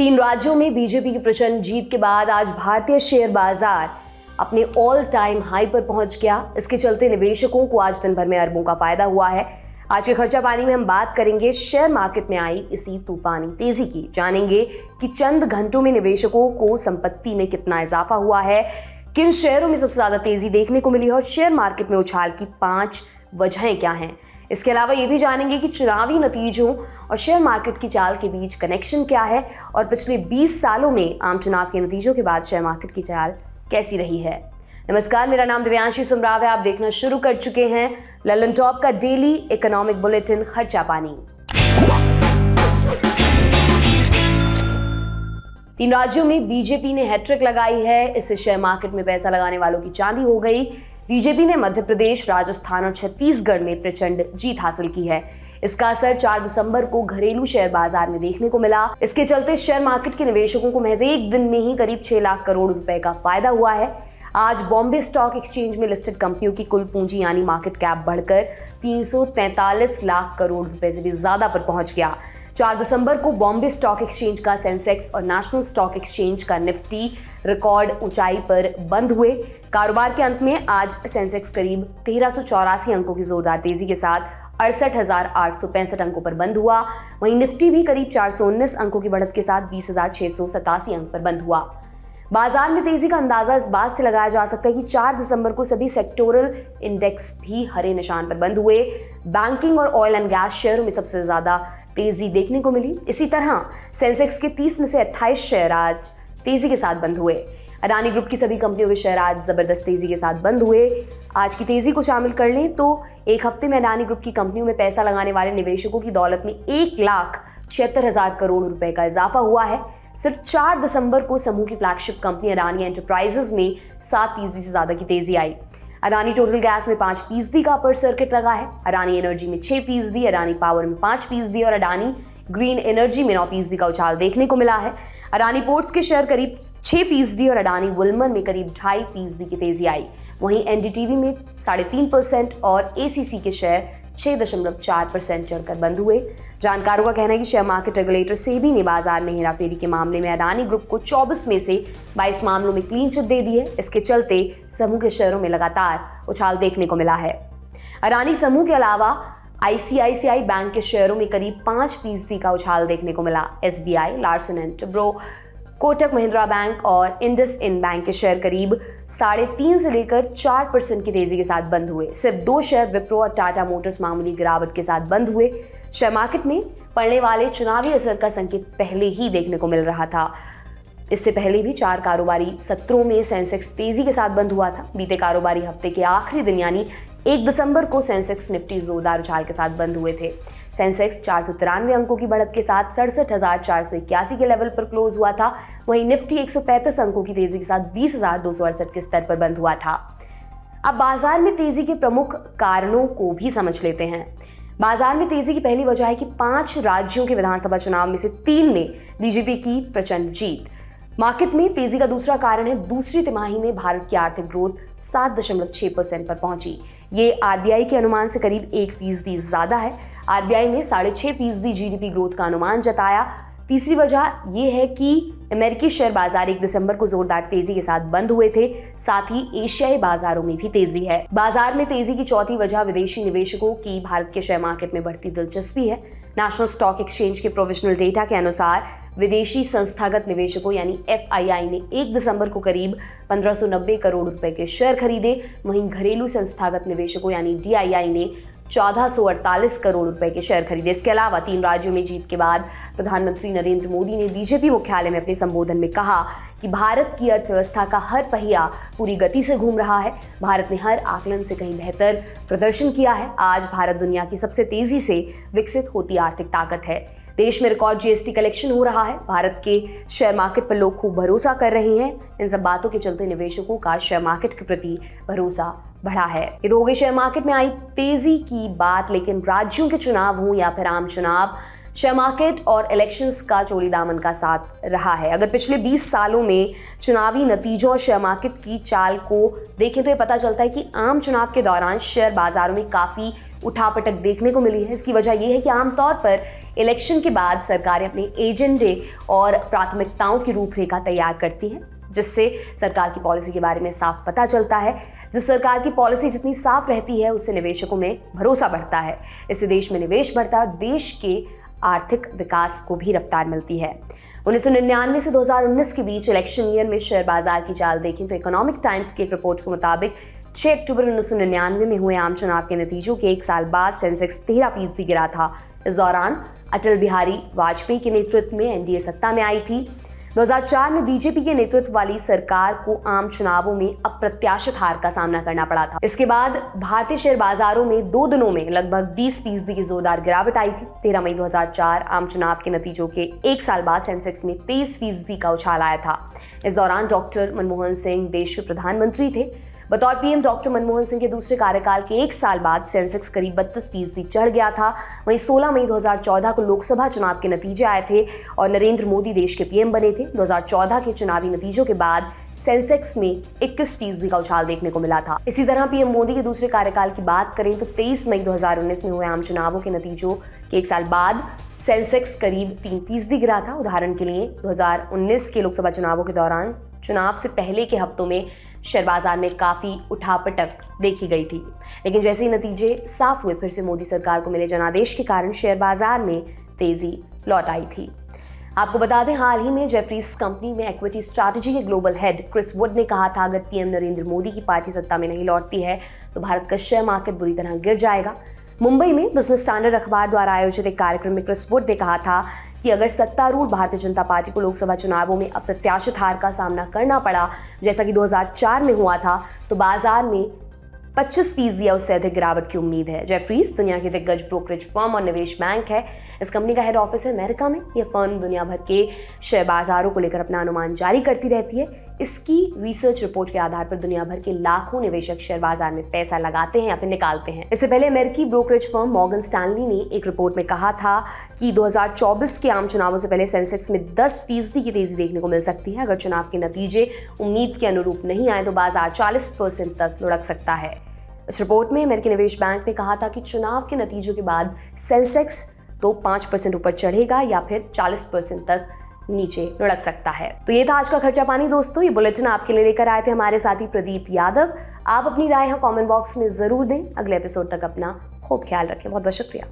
तीन राज्यों में बीजेपी की प्रचंड जीत के बाद आज भारतीय शेयर बाजार अपने ऑल टाइम हाई पर पहुंच गया। इसके चलते निवेशकों को आज दिन भर में अरबों का फायदा हुआ है। आज के खर्चा पानी में हम बात करेंगे शेयर मार्केट में आई इसी तूफानी तेजी की। जानेंगे कि चंद घंटों में निवेशकों को संपत्ति में कितना इजाफा हुआ है, किन शेयरों में सबसे ज्यादा तेजी देखने को मिली है और शेयर मार्केट में उछाल की 5 वजहें क्या हैं। इसके अलावा ये भी जानेंगे कि चुनावी नतीजों और शेयर मार्केट की चाल के बीच कनेक्शन क्या है और पिछले 20 सालों में आम चुनाव के नतीजों के बाद शेयर मार्केट की चाल कैसी रही है। नमस्कार, मेरा नाम दिव्यांशी सुमराव है। आप देखना शुरू कर चुके हैं ललन टॉप का डेली इकोनॉमिक बुलेटिन खर्चा पानी। तीन राज्यों में बीजेपी ने हैट्रिक लगाई है। इससे शेयर मार्केट में पैसा लगाने वालों की चांदी हो गई। बीजेपी ने मध्य प्रदेश, राजस्थान और छत्तीसगढ़ में प्रचंड जीत हासिल की है। इसका असर 4 दिसंबर को घरेलू शेयर बाजार में देखने को मिला। इसके चलते शेयर मार्केट के निवेशकों को महज एक दिन में ही करीब 6 लाख करोड़ रुपए का फायदा हुआ है। आज बॉम्बे स्टॉक एक्सचेंज में लिस्टेड कंपनियों की कुल पूंजी यानी मार्केट कैप बढ़कर 343 लाख करोड़ रुपए से भी ज्यादा पर पहुंच गया। 4 दिसंबर को बॉम्बे स्टॉक एक्सचेंज का सेंसेक्स और नेशनल स्टॉक एक्सचेंज का निफ्टी रिकॉर्ड ऊंचाई पर बंद हुए। कारोबार के अंत में आज सेंसेक्स करीब 1384 अंकों की जोरदार तेजी के साथ 68,865 अंकों पर बंद हुआ। वहीं निफ्टी भी करीब 419 अंकों की बढ़त के साथ 20,687 अंक पर बंद हुआ। बाजार में तेजी का अंदाजा इस बात से लगाया जा सकता है कि 4 दिसंबर को सभी सेक्टोरल इंडेक्स भी हरे निशान पर बंद हुए। बैंकिंग और ऑयल एंड गैस शेयरों में सबसे ज्यादा तेजी देखने को मिली। इसी तरह सेंसेक्स के 30 में से 28 शेयर आज तेजी के साथ बंद हुए। अडानी ग्रुप की सभी कंपनियों के शेयर आज जबरदस्त तेजी के साथ बंद हुए। आज की तेजी को शामिल कर लें तो एक हफ्ते में अडानी ग्रुप की कंपनियों में पैसा लगाने वाले निवेशकों की दौलत में 1,76,000 करोड़ रुपए का इजाफा हुआ है। सिर्फ 4 दिसंबर को समूह की फ्लैगशिप कंपनी अडानी एंटरप्राइजेज में 7% से ज्यादा की तेजी आई। अडानी टोटल गैस में 5% का अपर सर्किट लगा है। अडानी एनर्जी में 6%, अडानी पावर में 5% और अडानी ग्रीन एनर्जी में 9% का उछाल देखने को मिला है। अडानी पोर्ट्स के शेयर करीब 6% और अडानी वुलमन में करीब 2.5% की तेजी आई। वहीं एनडीटीवी में 3.5% और एसीसी के शेयर 6.4% चढ़कर बंद हुए। जानकारों का कहना है कि शेयर मार्केट रेगुलेटर सेबी ने बाजार में हेराफेरी के मामले में अडानी ग्रुप को 24 में से 22 मामलों में क्लीन चिट दे दी है। इसके चलते समूह के शेयरों में लगातार उछाल देखने को मिला है। अडानी समूह के अलावा आईसीआईसीआई बैंक के शेयरों में करीब 5% का उछाल देखने को मिला। SBI, Larsen and Toubro, Kotak Mahindra bank और इंडस इंड बैंक के शेयर करीब 3.5 से लेकर 4% की तेजी के साथ बंद हुए। सिर्फ 2 शेयर विप्रो और टाटा मोटर्स मामूली गिरावट के साथ बंद हुए। शेयर मार्केट में पड़ने वाले चुनावी असर का संकेत पहले ही देखने को मिल रहा था। इससे पहले भी 4 कारोबारी सत्रों में सेंसेक्स तेजी के साथ बंद हुआ था। बीते कारोबारी हफ्ते के आखिरी दिन यानी 1 दिसंबर को सेंसेक्स निफ्टी जोरदार उछाल के साथ बंद हुए थे। सेंसेक्स 493 अंकों की बढ़त के साथ 67,481 के लेवल पर क्लोज हुआ था। वहीं निफ्टी 135 अंकों की तेजी के साथ 20,268 के स्तर पर बंद हुआ था। अब बाजार में तेजी के प्रमुख कारणों को भी समझ लेते हैं। बाजार में तेजी की पहली वजह है कि 5 राज्यों के विधानसभा चुनाव में से 3 में बीजेपी की प्रचंड जीत। मार्केट में तेजी का दूसरा कारण है दूसरी तिमाही में भारत की आर्थिक ग्रोथ 7.6% पर पहुंची। ये आरबीआई के अनुमान से करीब 1% ज्यादा है। आरबीआई ने 6.5% जीडीपी ग्रोथ का अनुमान जताया। तीसरी वजह यह है कि अमेरिकी शेयर बाजार 1 दिसंबर को जोरदार तेजी के साथ बंद हुए थे। साथ ही एशियाई बाजारों में भी तेजी है। बाजार में तेजी की चौथी वजह विदेशी निवेशकों की भारत के शेयर मार्केट में बढ़ती दिलचस्पी है। नेशनल स्टॉक एक्सचेंज के प्रोविजनल डेटा के अनुसार विदेशी संस्थागत निवेशकों यानी एफआईआई ने 1 दिसंबर को करीब 1590 करोड़ रुपए के शेयर खरीदे। वहीं घरेलू संस्थागत निवेशकों यानी डीआईआई ने 1448 करोड़ रुपए के शेयर खरीदे। इसके अलावा 3 राज्यों में जीत के बाद प्रधानमंत्री नरेंद्र मोदी ने बीजेपी मुख्यालय में अपने संबोधन में कहा कि भारत की अर्थव्यवस्था का हर पहिया पूरी गति से घूम रहा है। भारत ने हर आकलन से कहीं बेहतर प्रदर्शन किया है। आज भारत दुनिया की सबसे तेजी से विकसित होती आर्थिक ताकत है। देश में रिकॉर्ड जीएसटी कलेक्शन हो रहा है। भारत के शेयर मार्केट पर लोग खूब भरोसा कर रहे हैं। इन सब बातों के चलते निवेशकों का शेयर मार्केट के प्रति भरोसा बढ़ा है। ये तो हो गई शेयर मार्केट में आई तेजी की बात, लेकिन राज्यों के चुनाव हो या फिर आम चुनाव, शेयर मार्केट और इलेक्शंस का चोली दामन का साथ रहा है। अगर पिछले 20 सालों में चुनावी नतीजों और शेयर मार्केट की चाल को देखें तो ये पता चलता है कि आम चुनाव के दौरान शेयर बाजारों में काफी उठापटक देखने को मिली है। इसकी वजह यह है कि आमतौर पर इलेक्शन के बाद सरकारें अपने एजेंडे और प्राथमिकताओं की रूपरेखा तैयार करती हैं, जिससे सरकार की पॉलिसी के बारे में साफ पता चलता है। जिस सरकार की पॉलिसी जितनी साफ रहती है, उससे निवेशकों में भरोसा बढ़ता है। इससे देश में निवेश बढ़ता है और देश के आर्थिक विकास को भी रफ्तार मिलती है। 1999 से 2019 के बीच इलेक्शन ईयर में शेयर बाजार की चाल देखें तो इकोनॉमिक टाइम्स की एक रिपोर्ट के मुताबिक 6 अक्टूबर 1999 में हुए आम चुनाव के नतीजों के एक साल बाद सेंसेक्स 13% गिरा था। इस दौरान अटल बिहारी वाजपेयी के नेतृत्व में एनडीए सत्ता में आई थी। 2004 में बीजेपी के नेतृत्व वाली सरकार को आम चुनावों में अप्रत्याशित हार का सामना करना पड़ा था। इसके बाद भारतीय शेयर बाजारों में 2 दिनों में लगभग 20% की जोरदार गिरावट आई थी। 13 मई 2004 आम चुनाव के नतीजों के एक साल बाद सेंसेक्स में 23% का उछाल आया था। इस दौरान डॉक्टर मनमोहन सिंह देश के प्रधानमंत्री थे। बतौर पीएम डॉक्टर मनमोहन सिंह के दूसरे कार्यकाल के एक साल बाद सेंसेक्स करीब 32% चढ़ गया था। वहीं 16 मई 2014 को लोकसभा चुनाव के नतीजे आए थे और नरेंद्र मोदी देश के पीएम बने थे। 2014 के चुनावी नतीजों के बाद सेंसेक्स में 21% का उछाल देखने को मिला था। इसी तरह पीएम मोदी के दूसरे कार्यकाल की बात करें तो 23 मई 2019 में हुए आम चुनावों के नतीजों के एक साल बाद सेंसेक्स करीब 3% गिरा था। उदाहरण के लिए 2019 के लोकसभा चुनावों के दौरान चुनाव से पहले के हफ्तों में शेयर बाजार में काफ़ी उठापटक देखी गई थी, लेकिन जैसे ही नतीजे साफ हुए, फिर से मोदी सरकार को मिले जनादेश के कारण शेयर बाजार में तेजी लौट आई थी। आपको बता दें, हाल ही में जेफरीज कंपनी में इक्विटी स्ट्रैटेजी के ग्लोबल हेड क्रिस वुड ने कहा था, अगर पीएम नरेंद्र मोदी की पार्टी सत्ता में नहीं लौटती है तो भारत का शेयर मार्केट बुरी तरह गिर जाएगा। मुंबई में बिजनेस स्टैंडर्ड अखबार द्वारा आयोजित एक कार्यक्रम में क्रिस वुड ने कहा था कि अगर सत्तारूढ़ भारतीय जनता पार्टी को लोकसभा चुनावों में अप्रत्याशित हार का सामना करना पड़ा, जैसा कि 2004 में हुआ था, तो बाजार में 25% या उससे अधिक गिरावट की उम्मीद है। जेफरीज दुनिया की दिग्गज ब्रोकरेज फर्म और निवेश बैंक है। इस कंपनी का हेड ऑफिस है अमेरिका में। यह फर्म दुनिया भर के शेयर बाजारों को लेकर अपना अनुमान जारी करती रहती है। इसकी रिसर्च रिपोर्ट के आधार पर दुनिया भर के लाखों निवेशक शेयर बाजार में पैसा लगाते हैं या फिर निकालते हैं। इससे पहले अमेरिकी ब्रोकरेज फर्म मॉर्गन स्टैनली ने एक रिपोर्ट में कहा था कि 2024 के आम चुनावों से पहले सेंसेक्स में 10% की तेजी देखने को मिल सकती है। अगर चुनाव के नतीजे उम्मीद के अनुरूप नहीं आए तो बाजार 40% तक लुढ़क सकता है। इस रिपोर्ट में अमेरिकी निवेश बैंक ने कहा था कि चुनाव के नतीजों के बाद सेंसेक्स तो 5% ऊपर चढ़ेगा या फिर 40% तक नीचे लुढ़क सकता है। तो ये था आज का खर्चा पानी दोस्तों। ये बुलेटिन आपके लिए लेकर आए थे हमारे साथी प्रदीप यादव। आप अपनी राय कमेंट बॉक्स में जरूर दें। अगले एपिसोड तक अपना खूब ख्याल रखें। बहुत बहुत शुक्रिया।